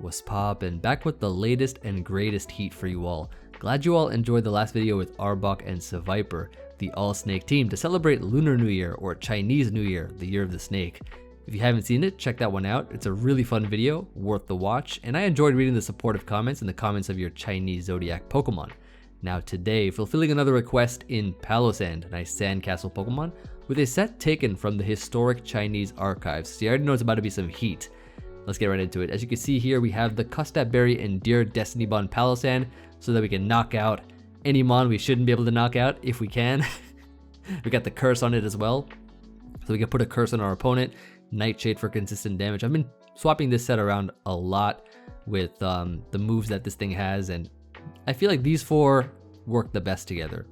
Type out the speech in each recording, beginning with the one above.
What's poppin'? Back with the latest and greatest heat for you all. Glad you all enjoyed the last video with Arbok and Seviper, the all-snake team, to celebrate Lunar New Year, or Chinese New Year, the year of the snake. If you haven't seen it, check that one out. It's a really fun video, worth the watch, and I enjoyed reading the supportive comments and the comments of your Chinese Zodiac Pokemon. Now today, fulfilling another request in Palossand, a nice sandcastle Pokemon, with a set taken from the historic Chinese archives. So you already know it's about to be some heat. Let's get right into it. As you can see here, we have the Custap Berry and Dear Destiny Bond Palossand, so that we can knock out any mon we shouldn't be able to knock out if we can. We got the curse on it as well, so we can put a curse on our opponent. Nightshade for consistent damage. I've been swapping this set around a lot with the moves that this thing has, and I feel like these four work the best together.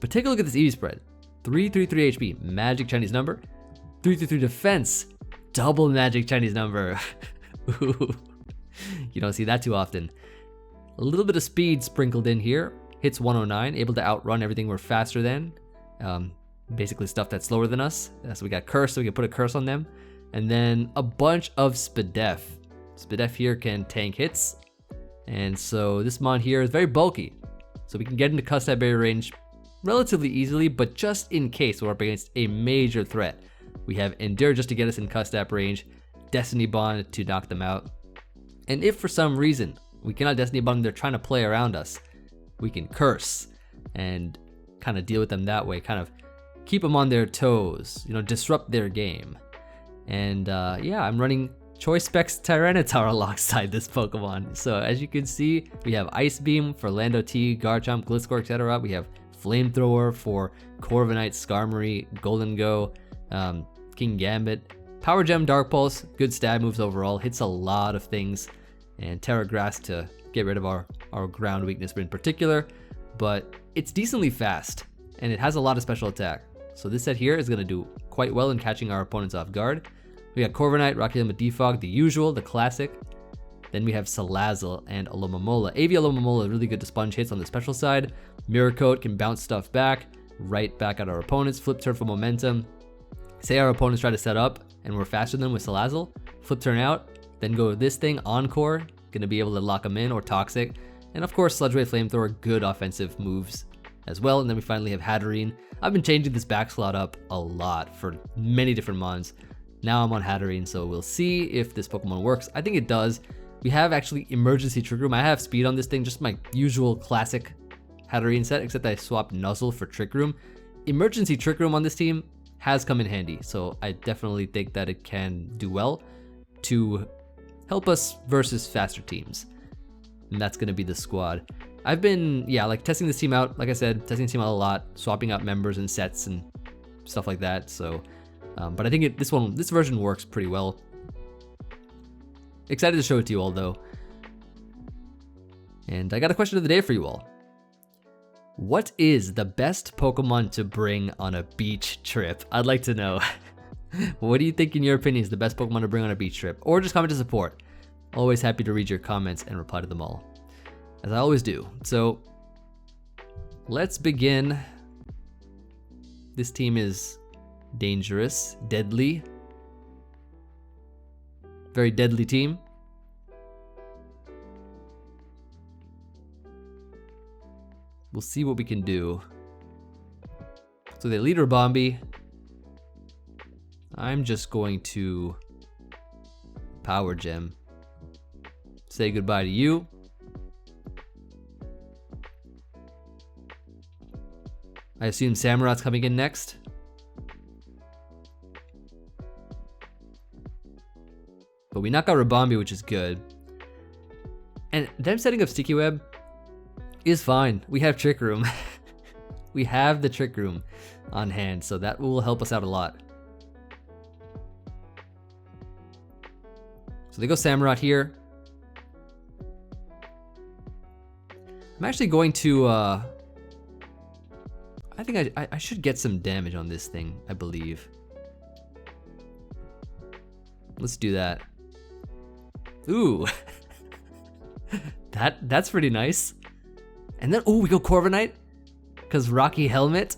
But take a look at this EV spread. 333 HP, magic Chinese number. 333 defense, double magic Chinese number. Ooh, you don't see that too often. A little bit of speed sprinkled in here. Hits 109, able to outrun everything we're faster than. Basically stuff that's slower than us. So we got curse, so we can put a curse on them. And then a bunch of Spadef. Spadef here can tank hits. And so this mon here is very bulky. So we can get into Custap Berry range relatively easily, but just in case we're up against a major threat. We have Endure just to get us in Custap range, Destiny Bond to knock them out. And if for some reason we cannot Destiny Bond, they're trying to play around us, we can curse and kind of deal with them that way, kind of keep them on their toes, you know, disrupt their game. And yeah, I'm running Choice Specs Tyranitar alongside this Pokemon. So as you can see, we have Ice Beam for Landorus-T, Garchomp, Gliscor, etc. We have Flamethrower for Corviknight, Skarmory, Golden Go, King Gambit, Power Gem, Dark Pulse, good stab moves overall, hits a lot of things, and Terra Grass to get rid of our ground weakness in particular. But it's decently fast, and it has a lot of special attack. So this set here is going to do quite well in catching our opponents off guard. We got Corviknight, Rocky Limit Defog, the usual, the classic. Then we have Salazzle and Alomomola. AV Alomomola is really good to sponge hits on the special side. Mirror Coat can bounce stuff back, right back at our opponents. Flip turn for momentum. Say our opponents try to set up and we're faster than them with Salazzle. Flip turn out, then go with this thing, Encore. Gonna be able to lock them in, or Toxic. And of course, Sludge Wave Flamethrower, good offensive moves as well. And then we finally have Hatterene. I've been changing this back slot up a lot for many different mons. Now I'm on Hatterene, so we'll see if this Pokemon works. I think it does. We have actually Emergency Trick Room. I have speed on this thing, just my usual classic Hatterene set, except I swapped Nuzzle for Trick Room. Emergency Trick Room on this team has come in handy, so I definitely think that it can do well to help us versus faster teams. And that's gonna be the squad. I've been, yeah, like testing this team out. Like I said, testing this team out a lot, swapping out members and sets and stuff like that. So, but I think this version works pretty well. Excited to show it to you all though. And I got a question of the day for you all. What is the best Pokemon to bring on a beach trip? I'd like to know. What do you think in your opinion is the best Pokemon to bring on a beach trip? Or just comment to support. Always happy to read your comments and reply to them all, as I always do. So let's begin. This team is dangerous, deadly. Very deadly team. We'll see what we can do. So they lead Bombi. I'm just going to Power Gem. Say goodbye to you. I assume Samurot's coming in next. But we knock out Rabombi, which is good. And them setting up Sticky Web is fine. We have Trick Room. We have the Trick Room on hand, so that will help us out a lot. So they go Samurott here. I'm actually going to, I think I should get some damage on this thing, I believe. Let's do that. Ooh. That's pretty nice. And then, oh, we go Corviknight, because Rocky Helmet.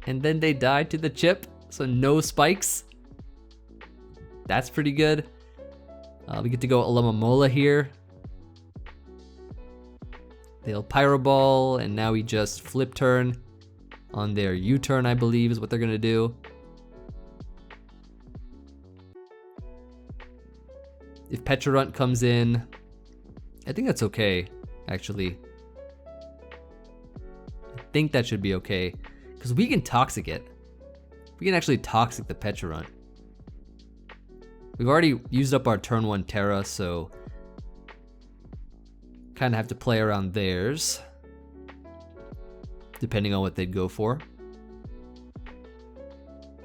And then they die to the chip, so no spikes. That's pretty good. We get to go Alomomola here. They'll Pyro Ball, and now we just flip turn on their U-turn, I believe is what they're gonna do. If Pecharunt comes in, I think that's okay, actually. I think that should be okay, because we can Toxic it. We can actually Toxic the Pecharunt. We've already used up our turn 1 Terra, so kind of have to play around theirs, depending on what they'd go for.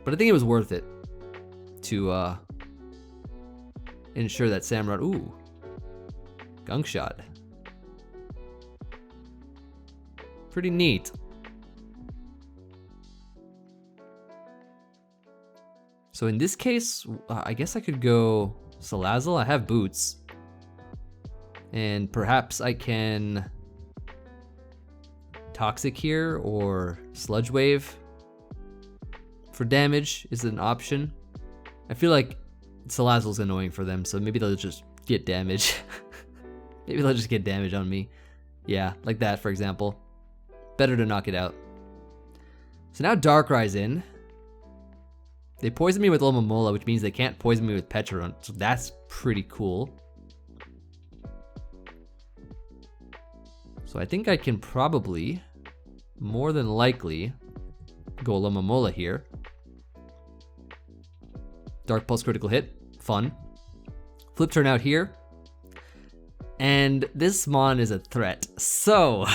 But I think it was worth it to ensure that Samurott, ooh, Gunk Shot. Pretty neat. So in this case, I guess I could go Salazzle. I have Boots. And perhaps I can Toxic here or Sludge Wave for damage is an option. I feel like Salazzle's annoying for them, so maybe they'll just get damage. Maybe they'll just get damage on me. Yeah, like that, for example. Better to knock it out. So now Darkrai's in. They poison me with Alomomola, which means they can't poison me with Pecharunt, so that's pretty cool. So I think I can probably, more than likely, go Alomomola here. Dark Pulse critical hit, fun. Flip turn out here. And this Mon is a threat, so...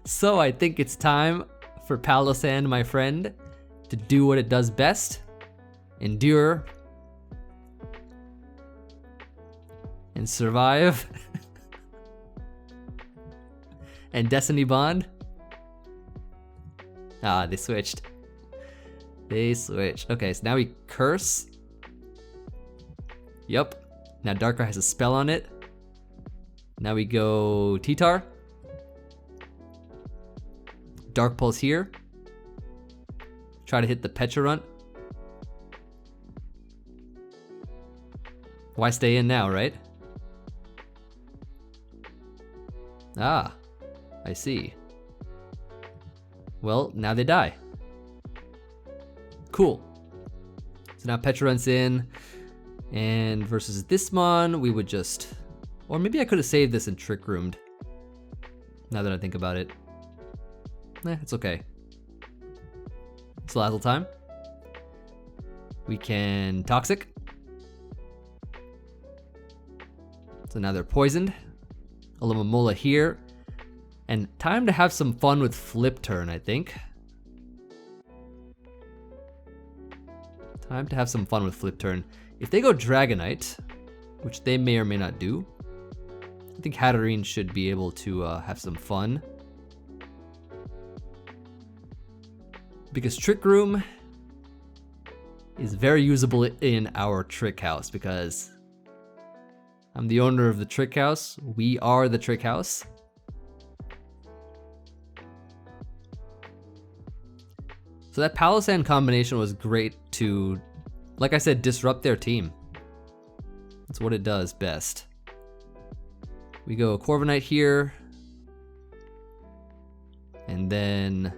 So I think it's time for Palossand, my friend, to do what it does best. Endure. And survive. And Destiny Bond. Ah, they switched. They switched. Okay, so now we Curse. Yup. Now Darkrai has a spell on it. Now we go T-Tar. Dark Pulse here. Try to hit the Pecharunt. Why stay in now, right? Ah, I see. Well, now they die. Cool. So now Pecharunt's in, and versus this Mon, we would just... Or maybe I could have saved this and Trick Roomed. Now that I think about it. It's okay. Salazzle time. We can Toxic. So now they're poisoned. Alomomola here. And time to have some fun with Flip Turn, I think. Time to have some fun with Flip Turn. If they go Dragonite, which they may or may not do, I think Hatterene should be able to have some fun. Because Trick Room is very usable in our Trick House, because I'm the owner of the Trick House. We are the Trick House. So that Palossand combination was great to, like I said, disrupt their team. That's what it does best. We go Corviknight here. And then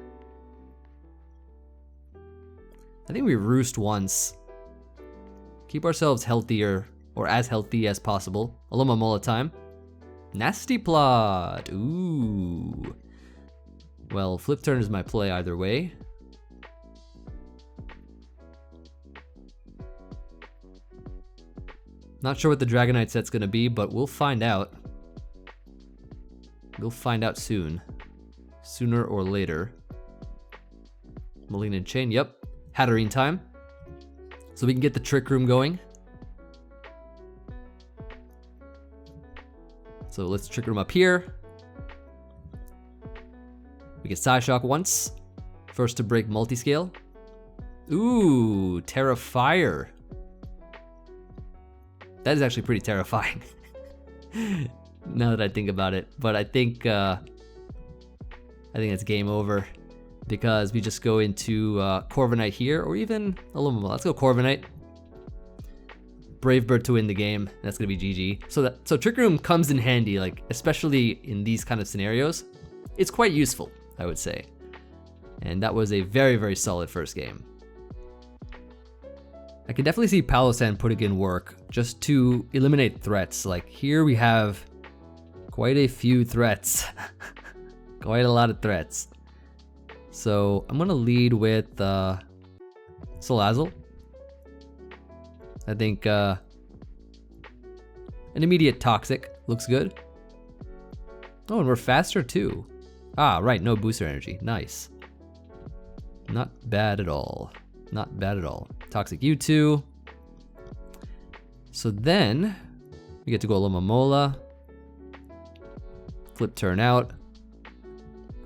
I think we Roost once. Keep ourselves healthier, or as healthy as possible. Alomomola time. Nasty Plot. Ooh. Well, Flip Turn is my play either way. Not sure what the Dragonite set's gonna be, but we'll find out. We'll find out soon. Sooner or later. Malignant Chain, yep. Hatterene time. So we can get the Trick Room going. So let's Trick Room up here. We get Psyshock once. First to break Multiscale. Ooh, Terra Fire. That is actually pretty terrifying. Now that I think about it. But I think it's game over. Because we just go into Corviknight here, or even Alomomola. Let's go Corviknight. Brave Bird to win the game. That's gonna be GG. So Trick Room comes in handy, like especially in these kind of scenarios. It's quite useful, I would say. And that was a very, very solid first game. I can definitely see Palossand putting in work just to eliminate threats. Like here we have quite a few threats. Quite a lot of threats. So I'm gonna lead with Salazzle. I think an immediate Toxic looks good. Oh, and we're faster too. Ah, right, no booster energy. Nice. Not bad at all. Not bad at all. Toxic U2. So then we get to go Alomomola. Flip turn out.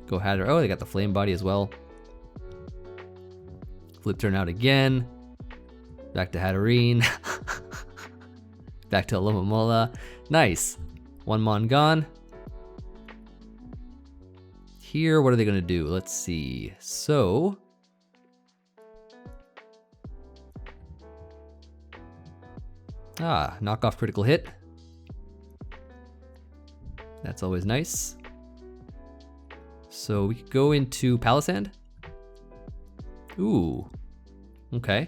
Go Hatter. Oh, they got the Flame Body as well. Flip turn out again. Back to Hatterene. Back to Alomomola. Nice. One Mon gone. Here, what are they gonna do? Let's see. So knockoff critical hit. That's always nice. So we could go into Palossand. Ooh. Okay.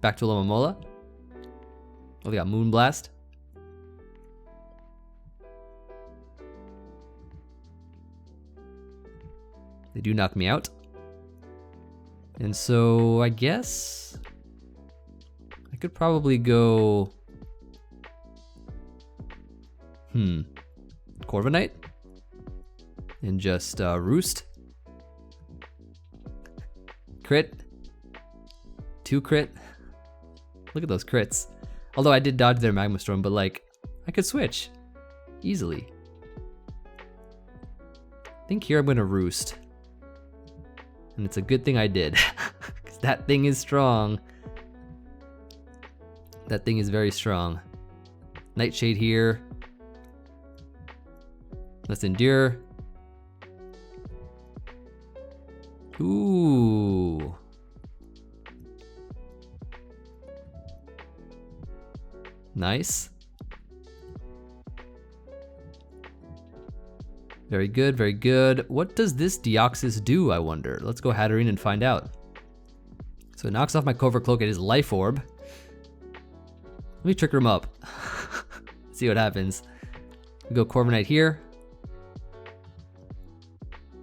Back to Alomomola. Oh, they got Moonblast. They do knock me out. And so I guess I could probably go Corviknight and just roost. Crit. 2 crit. Look at those crits. Although I did dodge their Magma Storm, but like I could switch easily. I think here I'm gonna roost. And it's a good thing I did. Because that thing is strong. That thing is very strong. Nightshade here. Let's endure. Ooh. Nice. Very good, very good. What does this Deoxys do, I wonder? Let's go Hatterene and find out. So it knocks off my Covert Cloak at his Life Orb. Let me Trick Room up. See what happens. We go Corviknight here.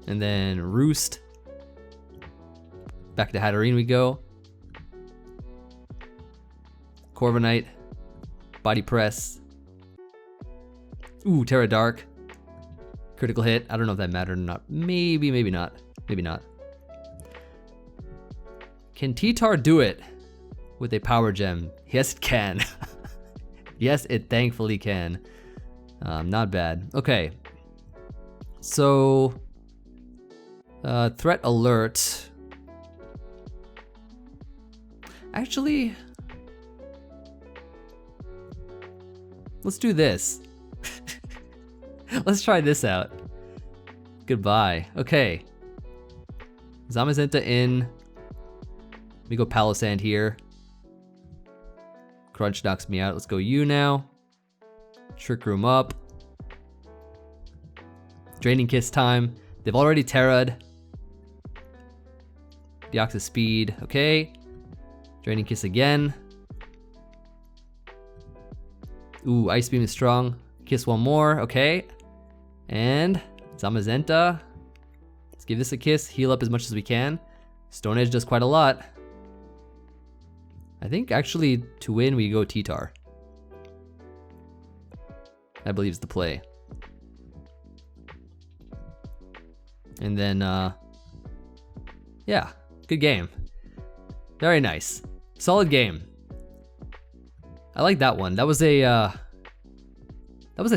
And then Roost. Back to Hatterene we go. Corviknight. Body Press. Ooh, Terra Dark. Critical hit. I don't know if that mattered or not. Maybe, maybe not. Maybe not. Can T-Tar do it with a Power Gem? Yes, it can. Yes, it thankfully can. Not bad. Okay. So, threat alert. Actually, let's do this. Let's try this out. Goodbye. Okay. Zamazenta in. We go Palossand here. Crunch knocks me out. Let's go you now. Trick Room up. Draining Kiss time. They've already Terra'd. Deoxys speed. Okay. Draining Kiss again. Ooh, Ice Beam is strong. Kiss one more. Okay. And Zamazenta. Let's give this a kiss. Heal up as much as we can. Stone Edge does quite a lot. I think actually to win we go T-Tar. I believe is the play. And then yeah, good game. Very nice. Solid game. I like that one. That was a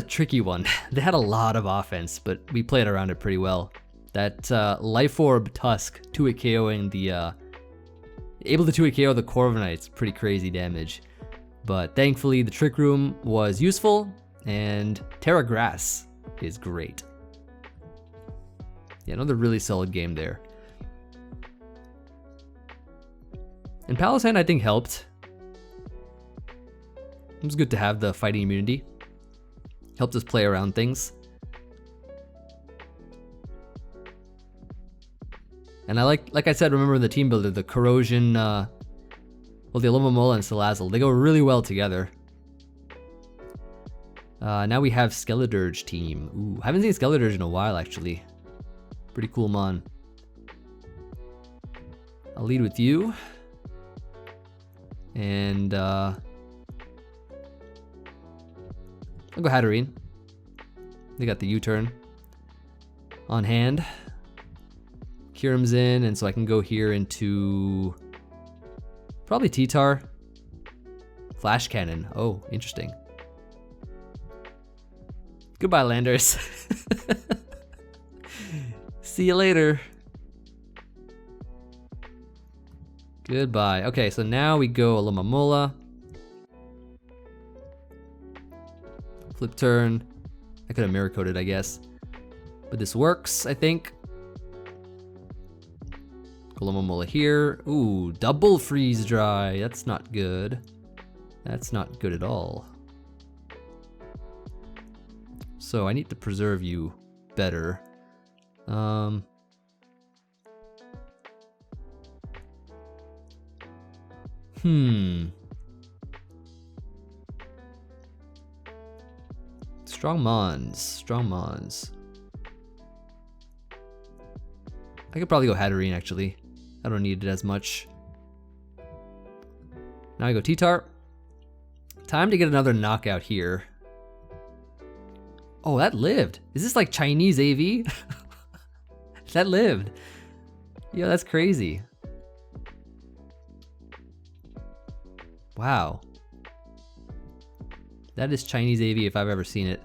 tricky one. They had a lot of offense, but we played around it pretty well. That Life Orb Tusk 2-hit KOing the able to 2-hit KO the Corviknight's pretty crazy damage. But thankfully the Trick Room was useful and Terra Grass is great. Yeah, another really solid game there. And Palossand I think helped. It was good to have the fighting immunity. Helped us play around things. And I like I said, remember the team builder, the Corrosion, well, the Alomomola and Salazzle, they go really well together. Now we have Skeledirge team. Ooh, haven't seen Skeledirge in a while, actually. Pretty cool mon. I'll lead with you. And, I'll go Hatterene. They got the U-turn on hand. Kyurem's in, and so I can go here into probably T-Tar. Flash Cannon. Oh, interesting. Goodbye, Landers. See you later. Goodbye. Okay, so now we go Alomomola. Flip turn. I could have mirror coated, I guess. But this works, I think. Alomomola here. Ooh, double freeze dry. That's not good. That's not good at all. So I need to preserve you better. Strong Mons. I could probably go Hatterene, actually. I don't need it as much. Now I go T-Tar. Time to get another knockout here. Oh, that lived. Is this like Chinese AV? That lived. Yo, that's crazy. Wow. That is Chinese AV if I've ever seen it.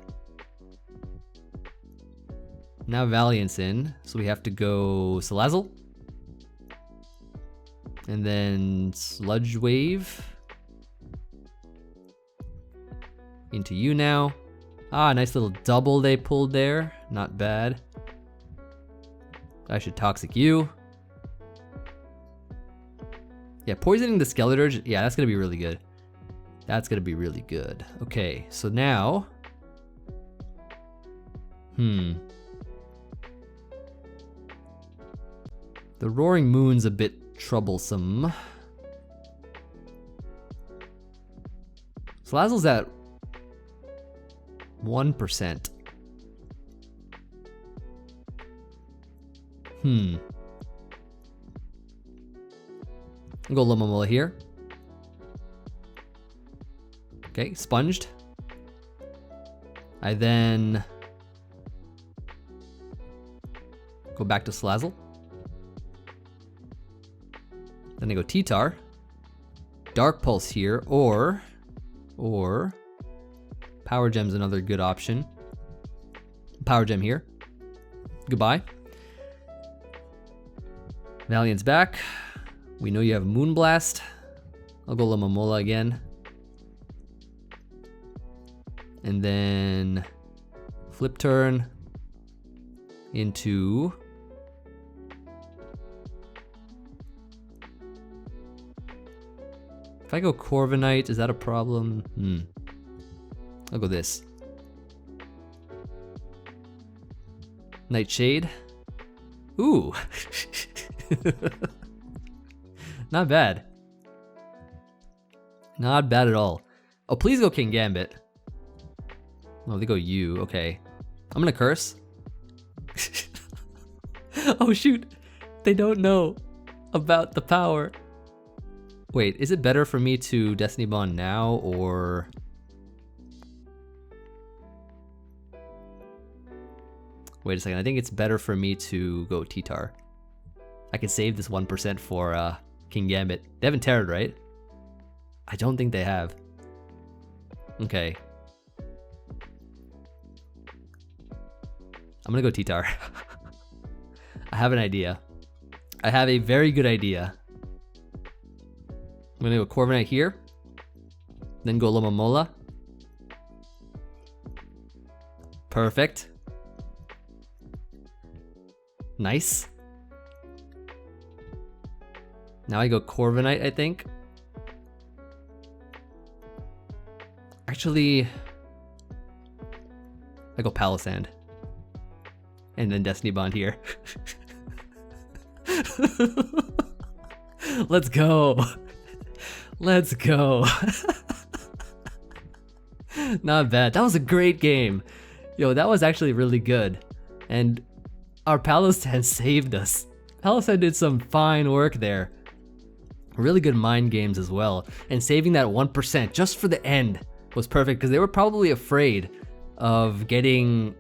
Now Valiant's in, so we have to go Salazzle. And then Sludge Wave. Into you now. Ah, nice little double they pulled there. Not bad. I should Toxic you. Yeah, poisoning the Skeledirge. Yeah, that's gonna be really good. That's gonna be really good. Okay, so now... The Roaring Moon's a bit troublesome. Salazzle's at 1%. I'll go Alomomola here. Okay, sponged. I then go back to Salazzle. Then I go T-Tar. Dark Pulse here, or Power Gem's another good option. Power Gem here. Goodbye. Valiant's back. We know you have Moonblast. I'll go Alomomola again. And then flip turn into if I go Corviknight, is that a problem? I'll go this. Nightshade. Ooh. Not bad. Not bad at all. Oh, please go King Gambit. Oh, they go you. Okay. I'm gonna curse. Oh, shoot. They don't know about the power. Wait, is it better for me to Destiny Bond now, or... Wait a second, I think it's better for me to go T-Tar. I can save this 1% for King Gambit. They haven't terrored, right? I don't think they have. Okay. I'm gonna go T-Tar. I have an idea. I have a very good idea. I'm gonna go Corviknight here. Then go Alomomola. Perfect. Nice. Now I go Corviknight, I think. Actually, I go Palossand. And then Destiny Bond here. Let's go. Let's go. Not bad. That was a great game. Yo, that was actually really good. And our Palossand saved us. Palossand did some fine work there. Really good mind games as well. And saving that 1% just for the end was perfect because they were probably afraid of getting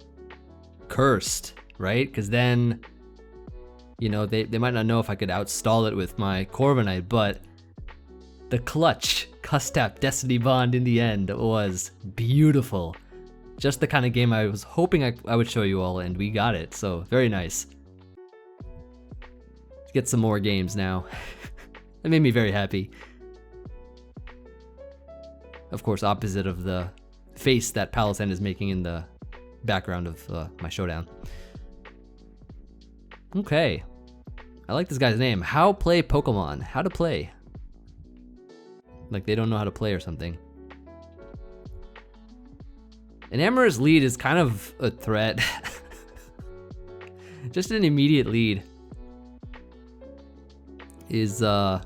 cursed, right? Because then, you know, they might not know if I could outstall it with my Corviknight, but the clutch Custap Destiny Bond in the end was beautiful. Just the kind of game I was hoping I would show you all, and we got it, so very nice. Let's get some more games now. That made me very happy. Of course, opposite of the face that Palossand is making in the background of my Showdown. Okay. I like this guy's name. How play Pokemon. How to play. Like they don't know how to play or something. An Amorous lead is kind of a threat. Just an immediate lead is like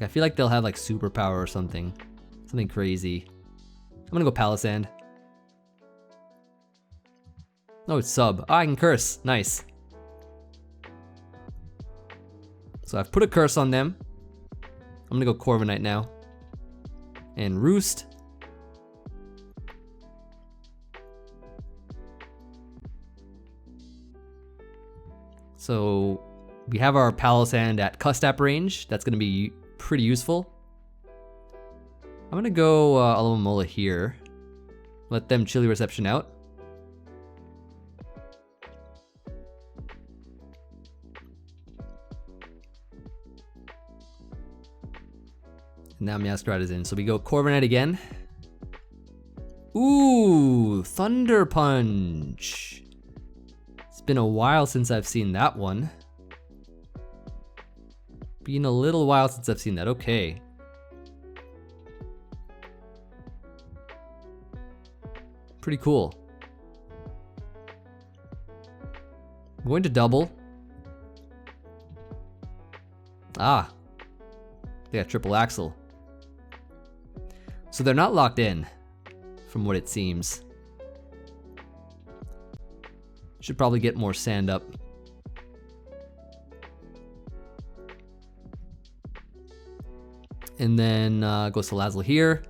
I feel like they'll have like superpower or something. Something crazy. I'm gonna go Palossand. Oh, it's sub. Oh, I can curse. Nice. So I've put a curse on them. I'm gonna go Corviknight now. And Roost. So we have our Palossand at Custap range. That's gonna be pretty useful. I'm gonna go Alomomola here. Let them chilly reception out. Now Meowscarada's in, so we go Corviknight again. Ooh, Thunder Punch. It's been a while since I've seen that one. Been a little while since I've seen that, okay. Pretty cool. I'm going to double. Ah, they got triple axle. So they're not locked in, from what it seems. Should probably get more sand up. And then go Salazzle here.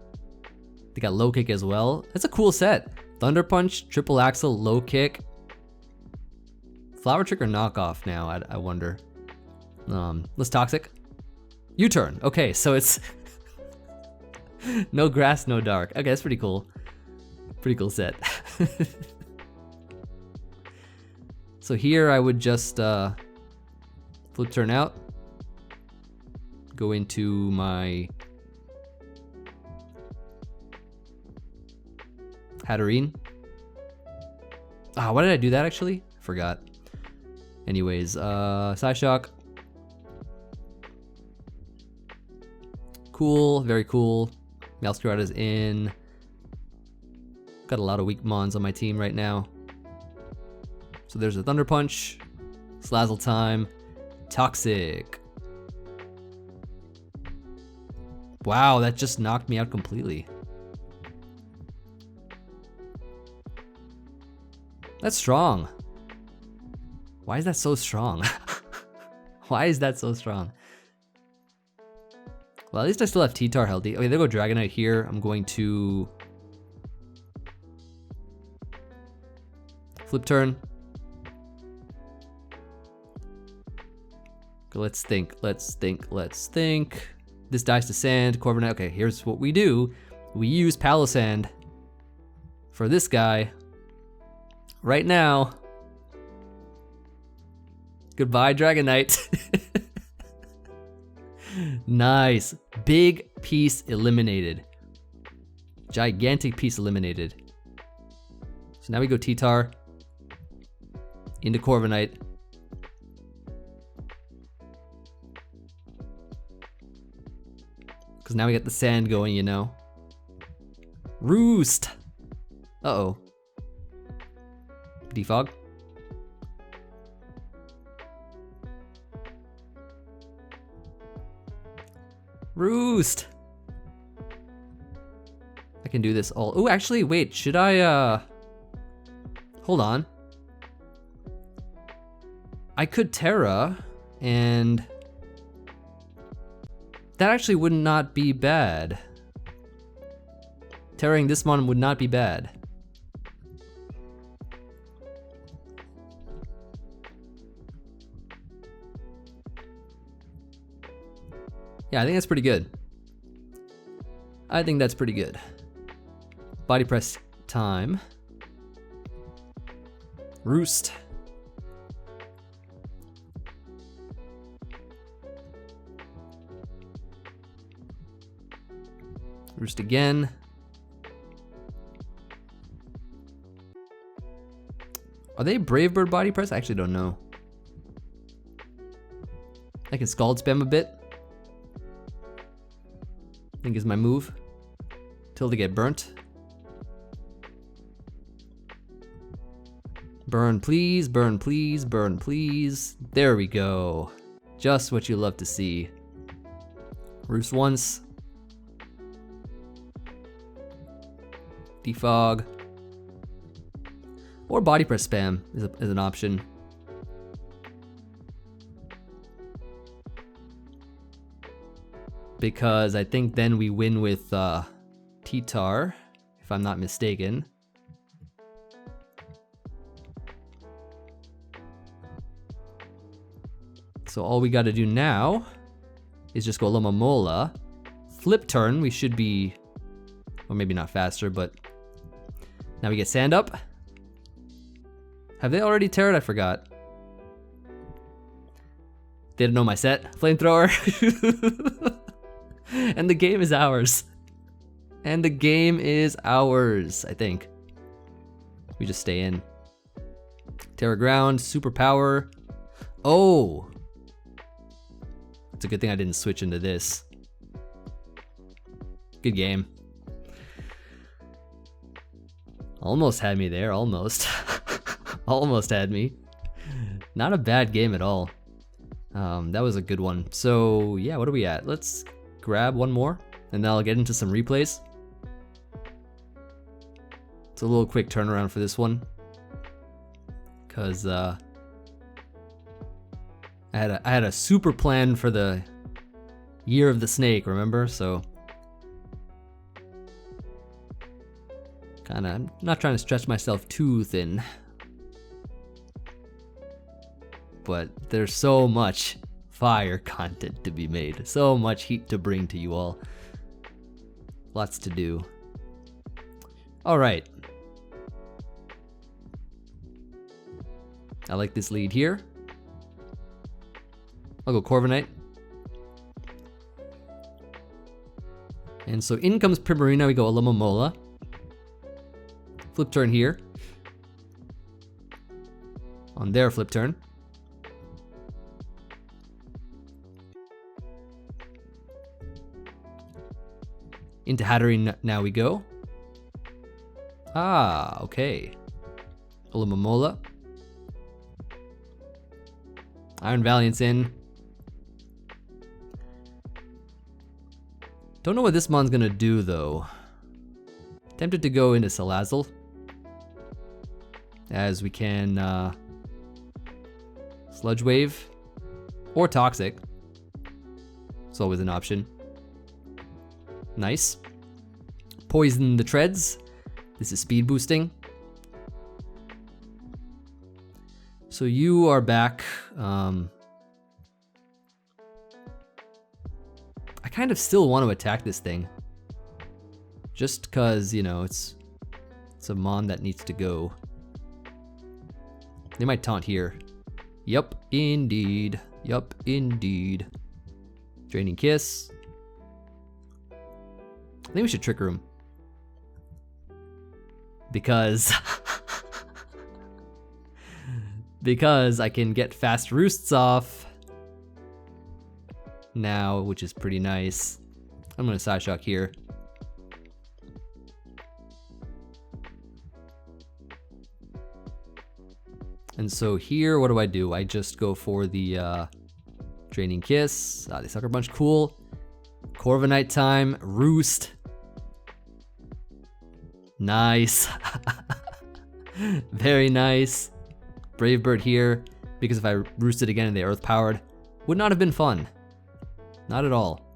They got low kick as well. That's a cool set. Thunder Punch, triple axle, low kick. Flower Trick or knockoff now, I wonder. Less toxic. U-turn. Okay, so it's no grass, no dark. Okay, that's pretty cool. Pretty cool set. So here I would just flip turn out. Go into my Hatterene. Ah, why did I do that actually? Forgot. Anyways, Psyshock. Cool, very cool. Meowscarada's in. Got a lot of weak mons on my team right now. So there's a Thunder Punch. Salazzle time. Toxic. Wow, that just knocked me out completely. That's strong. Why is that so strong? Why is that so strong? Well, at least I still have T-Tar healthy. Okay, there go Dragonite here. I'm going to flip turn. Okay, let's think. This dies to sand, Corviknight. Okay, here's what we do. We use Palossand for this guy right now. Goodbye, Dragonite. Nice. Big piece eliminated. Gigantic piece eliminated. So now we go T-Tar into Corviknight. Because now we got the sand going, you know. Roost! Uh-oh. Defog. Roost! I can do this all. Oh, actually, wait, should I, hold on. I could Terra, and that actually would not be bad. Terraing this one would not be bad. Yeah, I think that's pretty good. I think that's pretty good. Body press time. Roost. Roost again. Are they Brave Bird body press? I actually don't know. I can Scald spam a bit. I think is my move. Till they get burnt. Burn please, burn please, burn please. There we go. Just what you love to see. Roost once. Defog. Or body press spam is an option. Because I think then we win with T-Tar, if I'm not mistaken. So all we gotta do now is just go Alomomola. Flip turn, we should be, well maybe not faster, but now we get sand up. Have they already Terra'd? I forgot. They didn't know my set. Flamethrower. And the game is ours. And the game is ours, I think. We just stay in. Terra Ground, Superpower. Oh! It's a good thing I didn't switch into this. Good game. Almost had me there, almost. Almost had me. Not a bad game at all. That was a good one. So yeah, what are we at? Let's grab one more and then I'll get into some replays. It's a little quick turnaround for this one. Cause I had a super plan for the Year of the Snake, remember? So kinda, I'm not trying to stretch myself too thin. But there's so much fire content to be made. So much heat to bring to you all. Lots to do. Alright. I like this lead here. I'll go Corviknight. And so in comes Primarina, we go Alomomola. Flip turn here. On their flip turn. Into Hatterene now we go. Ah, okay. Alomomola. Iron Valiant's in. Don't know what this mon's gonna do though. Tempted to go into Salazzle. As we can Sludge Wave. Or Toxic. It's always an option. Nice. Poison the treads. This is speed boosting. So you are back. I kind of still want to attack this thing. Just cause, you know, it's a mon that needs to go. They might taunt here. Yup, indeed. Yup, indeed. Draining Kiss. I think we should Trick Room. Because because I can get fast roosts off now, which is pretty nice. I'm gonna Side Shock here. And so here, what do? I just go for the Draining Kiss. They Sucker Punch, cool. Corviknight time, Roost. Nice. Very nice. Brave Bird here, because if I roosted again and they Earth Powered, would not have been fun. Not at all.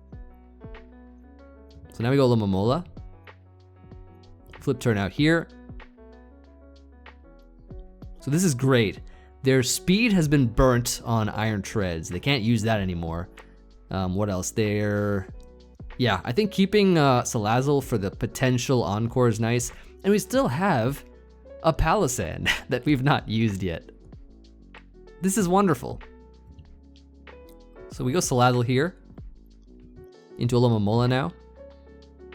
So now we go Alomomola. Flip turn out here. So this is great. Their speed has been burnt on Iron Treads. They can't use that anymore. What else? Yeah, I think keeping Salazzle for the potential Encore is nice. And we still have a Palossand that we've not used yet. This is wonderful. So we go Salazzle here. Into Alomomola now.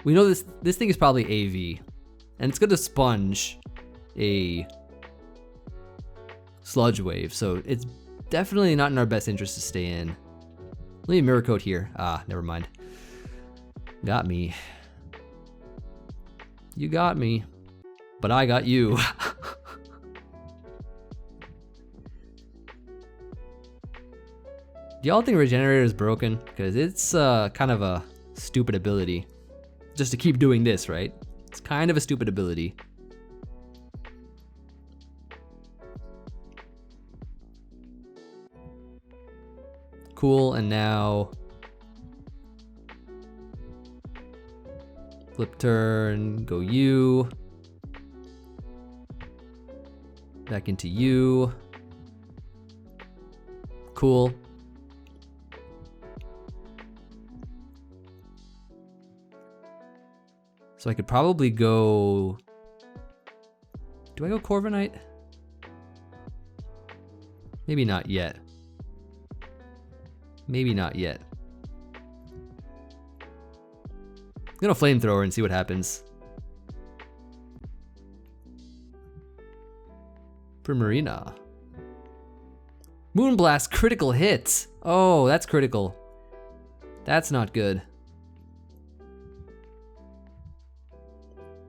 We know this thing is probably AV. And it's going to sponge a Sludge Wave. So it's definitely not in our best interest to stay in. Let me Mirror Coat here. Never mind. Got me. You got me. But I got you. Do y'all think Regenerator is broken? Because it's kind of a stupid ability. Just to keep doing this, right? It's kind of a stupid ability. Cool, and now flip turn, go you. Back into you. Cool. So I could probably go... Do I go Corviknight? Maybe not yet. Maybe not yet. I'm gonna Flamethrower and see what happens. Primarina. Moonblast critical hit. Oh, that's critical. That's not good.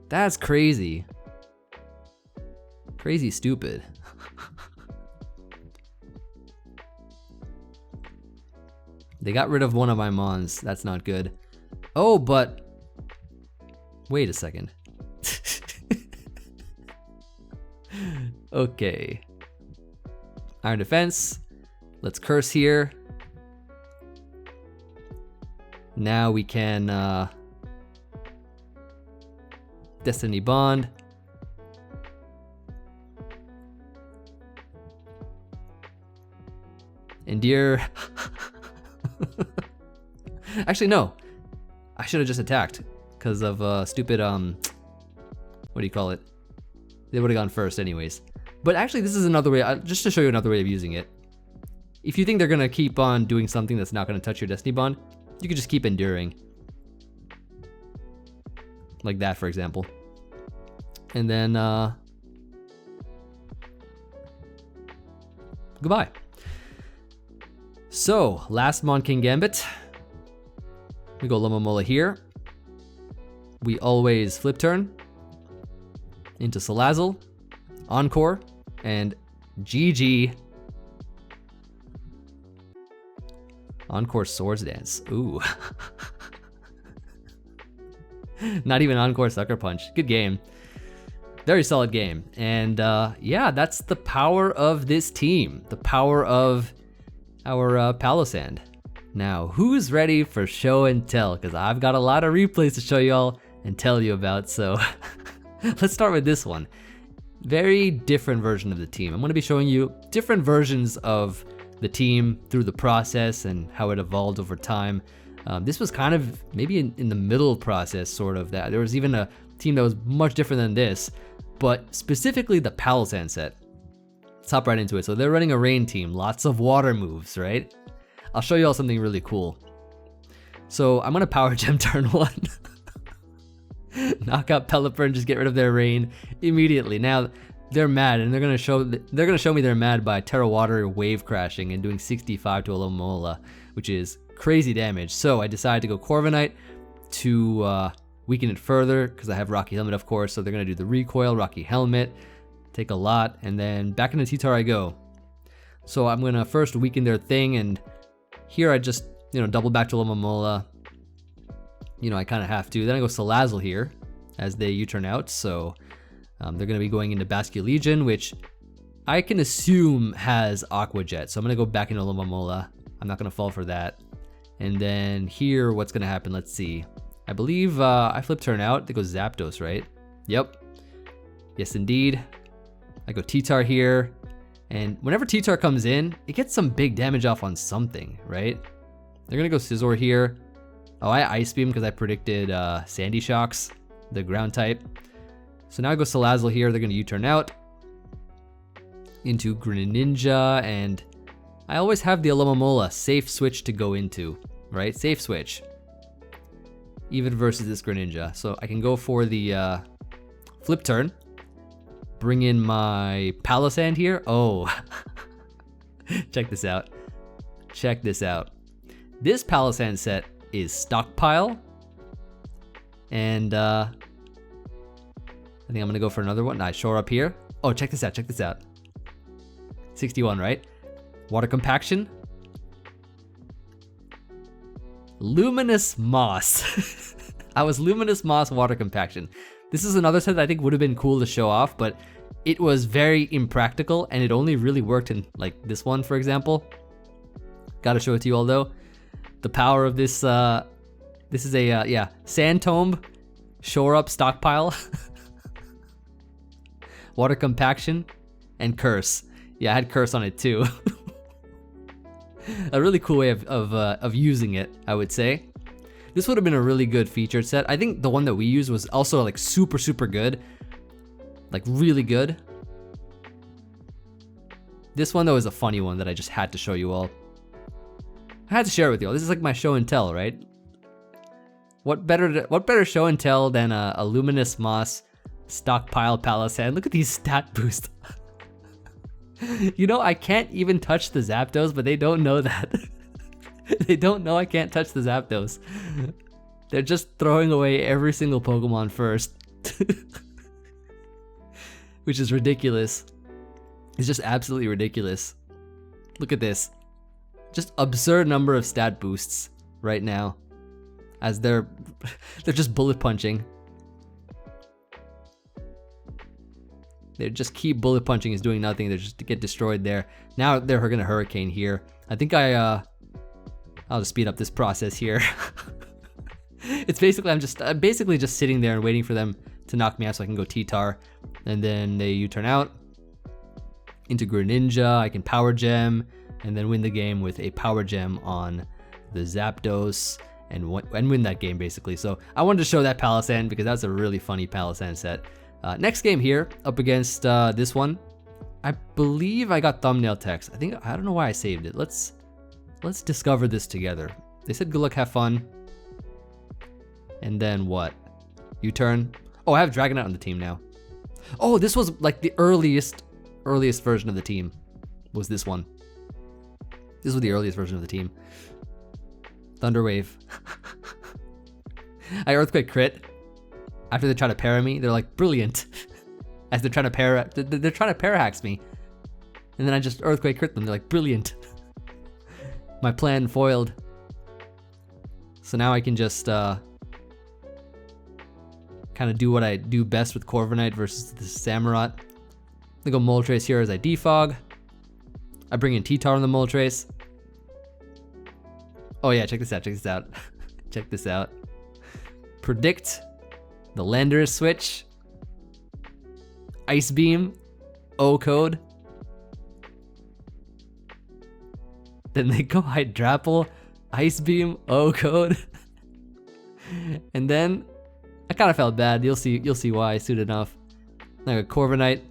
That's crazy. Crazy stupid. They got rid of one of my mons. That's not good. Oh, but... Wait a second. Okay. Iron Defense. Let's Curse here. Now we can... Destiny Bond. Endear. Actually, no. I should have just attacked because of stupid, what do you call it? They would have gone first anyways. But actually, this is another way, just to show you another way of using it. If you think they're going to keep on doing something that's not going to touch your Destiny Bond, you could just keep enduring. Like that, for example. And then, goodbye. So, last Mon King Gambit. We go Alomomola here. We always flip turn into Salazzle, Encore, and GG. Encore Swords Dance. Ooh. Not even Encore Sucker Punch. Good game. Very solid game. And yeah, that's the power of this team. The power of our Palossand. Now, who's ready for show and tell? Because I've got a lot of replays to show y'all and tell you about. So let's start with this one. Very different version of the team. I'm going to be showing you different versions of the team through the process and how it evolved over time. This was kind of maybe in the middle process, sort of. That there was even a team that was much different than this, but specifically the Palossand set. Let's hop right into it. So they're running a rain team, lots of water moves, right? I'll show you all something really cool. So I'm gonna Power Gem turn 1. Knock out Pelipper and just get rid of their rain immediately. Now they're mad, and they're gonna show me they're mad by Terra Water wave crashing and doing 65 to Alomomola, which is crazy damage. So I decided to go Corviknight, to weaken it further because I have Rocky Helmet, of course. So they're going to do the recoil, Rocky Helmet, take a lot, and then back into T-Tar I go. So I'm going to first weaken their thing, and here I just, double back to Alomomola. I kind of have to. Then I go Salazzle here as they U-turn out. So they're going to be going into Basculegion, which I can assume has Aqua Jet. So I'm going to go back into Alomomola. I'm not going to fall for that. And then here, what's going to happen? Let's see. I believe I flip turn out. They go Zapdos, right? Yep. Yes, indeed. I go T-Tar here. And whenever T-Tar comes in, it gets some big damage off on something, right? They're going to go Scizor here. Oh, I Ice Beam because I predicted Sandy Shocks, the ground type. So now I go Salazzle here. They're going to U-turn out into Greninja, and I always have the Alomomola safe switch to go into, right? Safe switch. Even versus this Greninja. So I can go for the flip turn. Bring in my Palossand here. Oh, check this out. Check this out. This Palossand set is Stockpile. And I think I'm gonna go for another one. I shore up here. Oh, check this out, check this out. 61, right? Water Compaction. Luminous Moss. I was Luminous Moss Water Compaction. This is another set that I think would have been cool to show off, but it was very impractical, and it only really worked in like this one, for example. Gotta show it to you all though. The power of this, this is a, Sand Tomb, Shore Up Stockpile, Water Compaction, and Curse. Yeah, I had Curse on it too. A really cool way of using it, I would say. This would have been a really good featured set. I think the one that we used was also like super, super good. Like really good. This one though is a funny one that I just had to show you all. I had to share it with you all. This is like my show and tell, right? What better show and tell than a Luminous Moss Stockpile Palossand? Look at these stat boosts. I can't even touch the Zapdos, but they don't know that. They don't know I can't touch the Zapdos. They're just throwing away every single Pokemon first. Which is ridiculous. It's just absolutely ridiculous. Look at this. Just absurd number of stat boosts right now. As they're just bullet punching. They just keep bullet punching is doing nothing. They just get destroyed there. Now they're gonna Hurricane here. I think I'll just speed up this process here. It's basically I'm basically just sitting there and waiting for them to knock me out so I can go T-Tar, and then they U-turn out into Greninja. I can Power Gem and then win the game with a Power Gem on the Zapdos and win that game basically. So I wanted to show that Palossand because that's a really funny Palossand set. Next game here up against this one. I believe I got thumbnail text. I don't know why I saved it. Let's discover this together. They said good luck, have fun. And then what? U-turn. Oh, I have Dragonite on the team now. Oh, this was like the earliest version of the team. Was this one? This was the earliest version of the team. Thunderwave. I Earthquake crit. After they try to para me, they're like brilliant. As they're trying to para-hacks me. And then I just Earthquake crit them. They're like brilliant. My plan foiled. So now I can just kind of do what I do best with Corviknight versus the Samurott. I go Moltres here as I Defog. I bring in T-Tar on the Moltres. Oh yeah, check this out, check this out. Check this out. Predict the Landorus switch. Ice Beam. O-Code. Then they go Hydrapple, Ice Beam, O-Code. And then I kind of felt bad. You'll see why soon enough. I got Corviknight.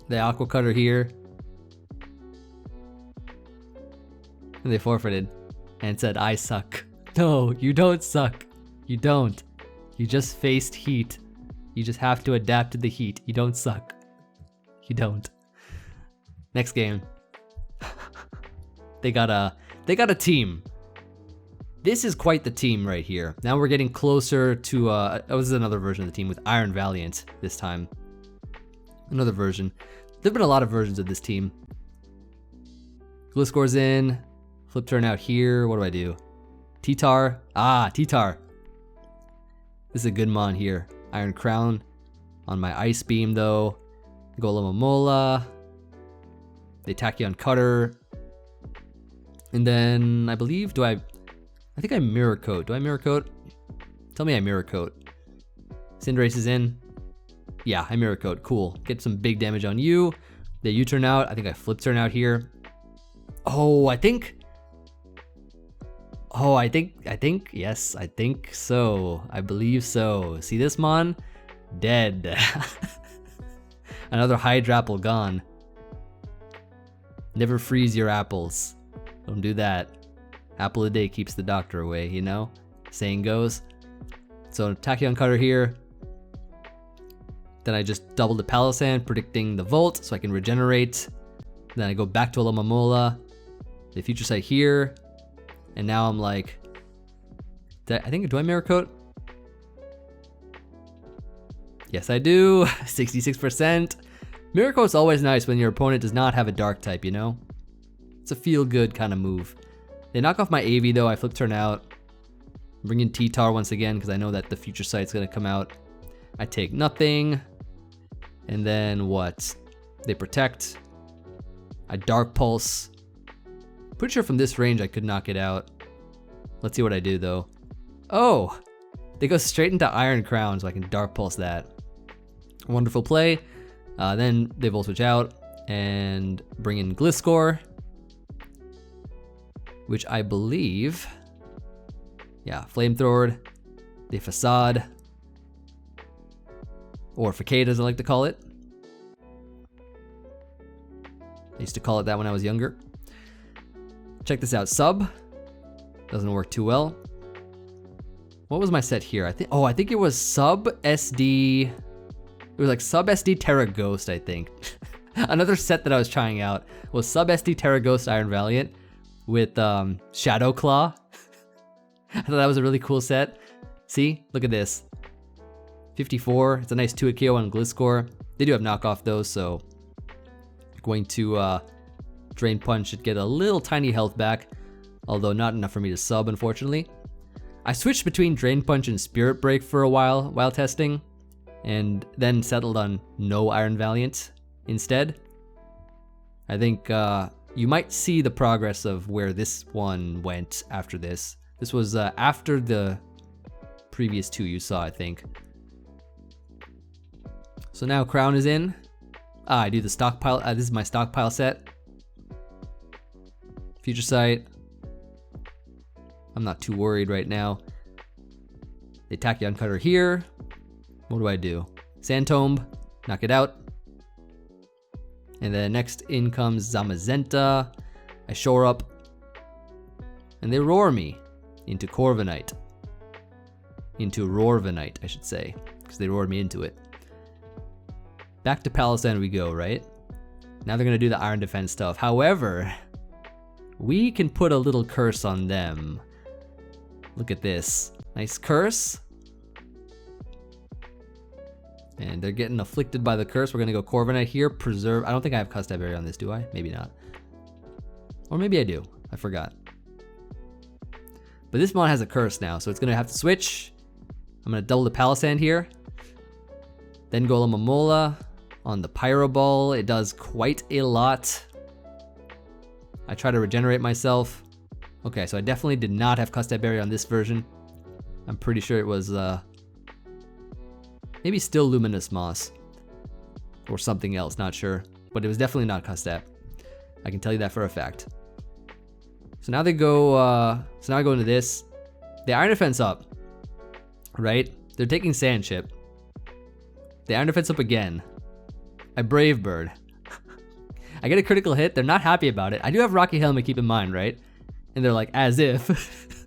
The Aqua Cutter here. And they forfeited and said, I suck. No, you don't suck. You don't. You just faced heat. You just have to adapt to the heat. You don't suck. You don't. Next game. They got a team. This is quite the team right here. Now we're getting closer to, this is another version of the team with Iron Valiant this time. Another version. There've been a lot of versions of this team. Gliscor's in. Flip turn out here. What do I do? T-Tar. Ah, T-Tar. This is a good mon here. Iron Crown on my Ice Beam though. Go Alomomola. They Tachyon Cutter. And then I believe, I think I Mirror Coat. Do I Mirror Coat? Tell me I Mirror Coat. Cinderace is in. Yeah, I Mirror Coat. Cool. Get some big damage on you. Then you turn out. I think I Flip turn out here. Oh, I think. Yes, I think so. I believe so. See this mon? Dead. Another Hydrapple gone. Never freeze your apples. Don't do that. Apple a day keeps the doctor away, you know? Saying goes. So Tachyon Cutter here. Then I just double the Palossand, predicting the Volt so I can regenerate. Then I go back to Alomomola. The Future Sight here. And now I'm like, do I Mirror Coat? Yes, I do. 66%. Mirror Coat's always nice when your opponent does not have a dark type, you know? It's a feel-good kind of move. They knock off my Emvee though. I Flip turn out. Bring in T-Tar once again because I know that the Future Sight's gonna come out. I take nothing. And then what? They protect. I Dark Pulse. Pretty sure from this range I could knock it out. Let's see what I do though. Oh! They go straight into Iron Crown so I can Dark Pulse that. Wonderful play. Then they Volt Switch out and bring in Gliscor. Which I believe, yeah, Flamethrower, the Facade, or Facade as I like to call it. I used to call it that when I was younger. Check this out, Sub. Doesn't work too well. What was my set here? I think it was Sub SD. It was like Sub SD Terra Ghost, I think. Another set that I was trying out was Sub SD Terra Ghost Iron Valiant with Shadow Claw. I thought that was a really cool set. See, look at this. 54, it's a nice 2-hit KO on Gliscor. They do have knockoff though, so going to Drain Punch should get a little tiny health back, although not enough for me to sub, unfortunately. I switched between Drain Punch and Spirit Break for a while testing, and then settled on no Iron Valiant instead. I think you might see the progress of where this one went after this. This was after the previous two you saw, I think. So now Crown is in. I do the stockpile. This is my stockpile set. Future Sight. I'm not too worried right now. They Tachyon Cutter here. What do? Sand Tomb. Knock it out. And then next in comes Zamazenta. I shore up. And they roar me into Corviknight. Into Roarviknight, I should say. Because they roared me into it. Back to Palossand we go, right? Now they're going to do the Iron Defense stuff. However, we can put a little curse on them. Look at this. Nice curse. And they're getting afflicted by the curse. We're going to go Corviknight here. Preserve. I don't think I have Custap area on this, do I? Maybe not. Or maybe I do. I forgot. But this mon has a curse now, so it's going to have to switch. I'm going to double the Palossand here. Then go Alomomola on the Pyro Ball. It does quite a lot. I try to regenerate myself. Okay, so I definitely did not have Custap area on this version. I'm pretty sure it was maybe still Luminous Moss or something else, not sure. But it was definitely not Custap. I can tell you that for a fact. So now they go, so now I go into this. They Iron Defense up, right? They're taking Sand Chip. They Iron Defense up again. I Brave Bird. I get a critical hit. They're not happy about it. I do have Rocky Helmet, keep in mind, right? And they're like, as if.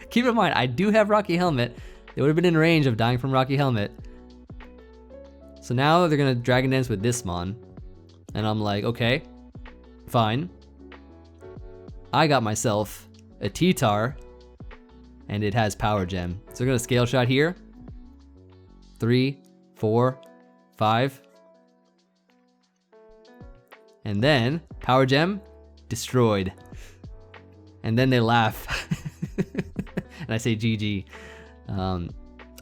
Keep in mind, I do have Rocky Helmet. They would have been in range of dying from Rocky Helmet. So now they're going to Dragon Dance with this mon. And I'm like, okay, fine. I got myself a T-Tar and it has Power Gem. So we're gonna Scale Shot here. 3, 4, 5. And then Power Gem, destroyed. And then they laugh. And I say GG.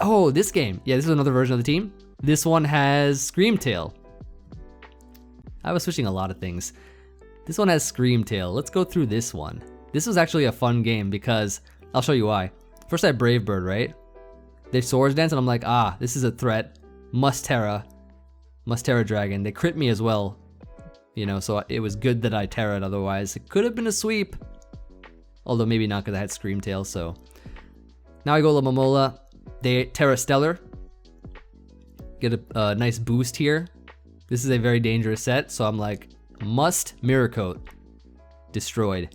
Oh, this game. Yeah, this is another version of the team. This one has Screamtail. I was switching a lot of things. This one has Screamtail. Let's go through this one. This was actually a fun game because, I'll show you why. First I had Brave Bird, right? They Swords Dance and I'm like, ah, this is a threat. Must Terra Dragon. They crit me as well. You know, so it was good that I Terra'd, otherwise it could have been a sweep. Although maybe not because I had Screamtail, so. Now I go Alomomola. They Terra Stellar. Get a nice boost here. This is a very dangerous set, so I'm like, must Mirror Coat. Destroyed.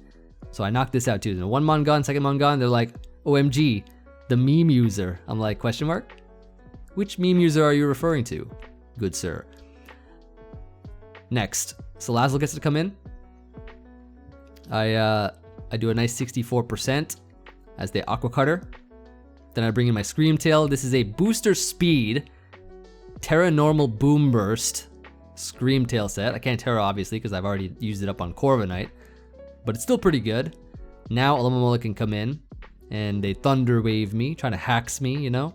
So I knocked this out too. One Mon gone, second Mon gone. They're like, OMG, the meme user. I'm like, question mark? Which meme user are you referring to, good sir? Next, Salazzle gets to come in. I do a nice 64% as the Aqua Cutter. Then I bring in my Screamtail. This is a booster speed Terra Normal Boom Burst Screamtail set. I can't Terra obviously because I've already used it up on Corviknight, but it's still pretty good. Now Alomomola can come in and they Thunder Wave me, trying to Hax me, you know?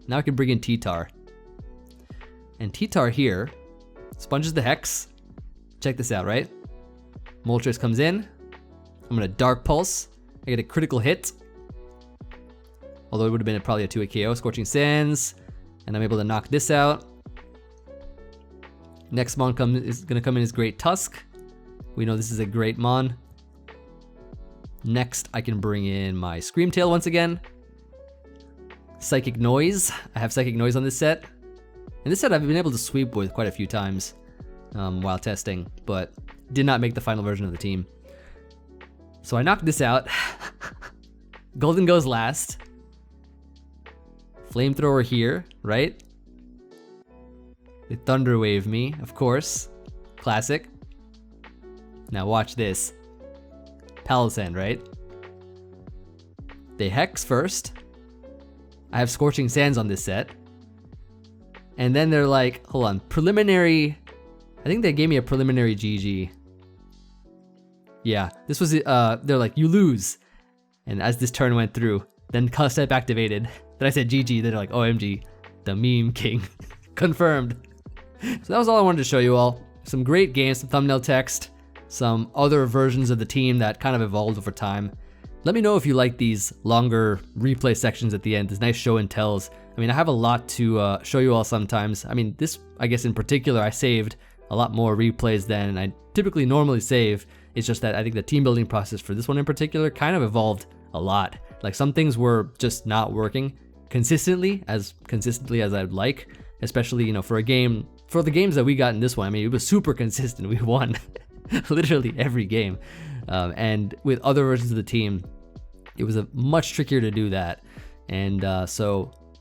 Now I can bring in T-Tar. And T-Tar here sponges the Hex. Check this out, right? Moltres comes in. I'm gonna Dark Pulse. I get a critical hit. Although it would have been probably a 2-hit KO. Scorching Sands. And I'm able to knock this out. Next Mon is gonna come in as Great Tusk. We know this is a great Mon. Next, I can bring in my Screamtail once again. Psychic Noise. I have Psychic Noise on this set. And this set I've been able to sweep with quite a few times while testing, but did not make the final version of the team. So I knocked this out. Golden goes last. Flamethrower here, right? They Thunder Wave me, of course. Classic. Now watch this. Palossand, right? They Hex first. I have Scorching Sands on this set. And then they're like, hold on, preliminary. I think they gave me a preliminary GG. Yeah, this was, they're like, you lose. And as this turn went through, then Custap activated. Then I said GG, then they're like, OMG, the meme king. Confirmed. So that was all I wanted to show you all. Some great games, some thumbnail text, some other versions of the team that kind of evolved over time. Let me know if you like these longer replay sections at the end, these nice show and tells. I mean, I have a lot to show you all sometimes. I mean, this, I guess in particular, I saved a lot more replays than I typically normally save. It's just that I think the team building process for this one in particular kind of evolved a lot. Like some things were just not working consistently as I'd like, especially, you know, for a game, for the games that we got in this one. I mean, it was super consistent. We won literally every game. And with other versions of the team, it was much trickier to do that. And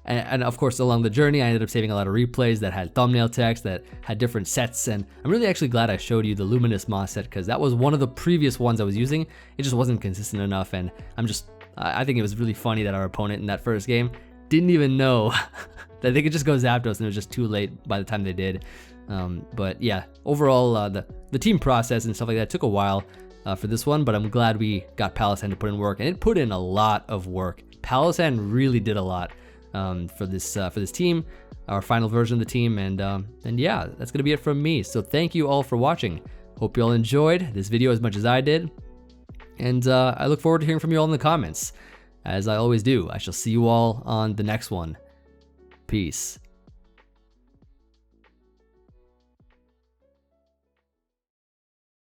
and of course, along the journey, I ended up saving a lot of replays that had thumbnail text, that had different sets. And I'm really actually glad I showed you the Luminous Moss set, because that was one of the previous ones I was using. It just wasn't consistent enough. And I think it was really funny that our opponent in that first game didn't even know that they could just go Zapdos, and it was just too late by the time they did. But yeah, overall, the team process and stuff like that took a while for this one, but I'm glad we got Palossand to put in work, and it put in a lot of work. Palossand really did a lot for this team, our final version of the team, and yeah, that's gonna be it from me. So thank you all for watching. Hope you all enjoyed this video as much as I did, and I look forward to hearing from you all in the comments. As I always do, I shall see you all on the next one. Peace.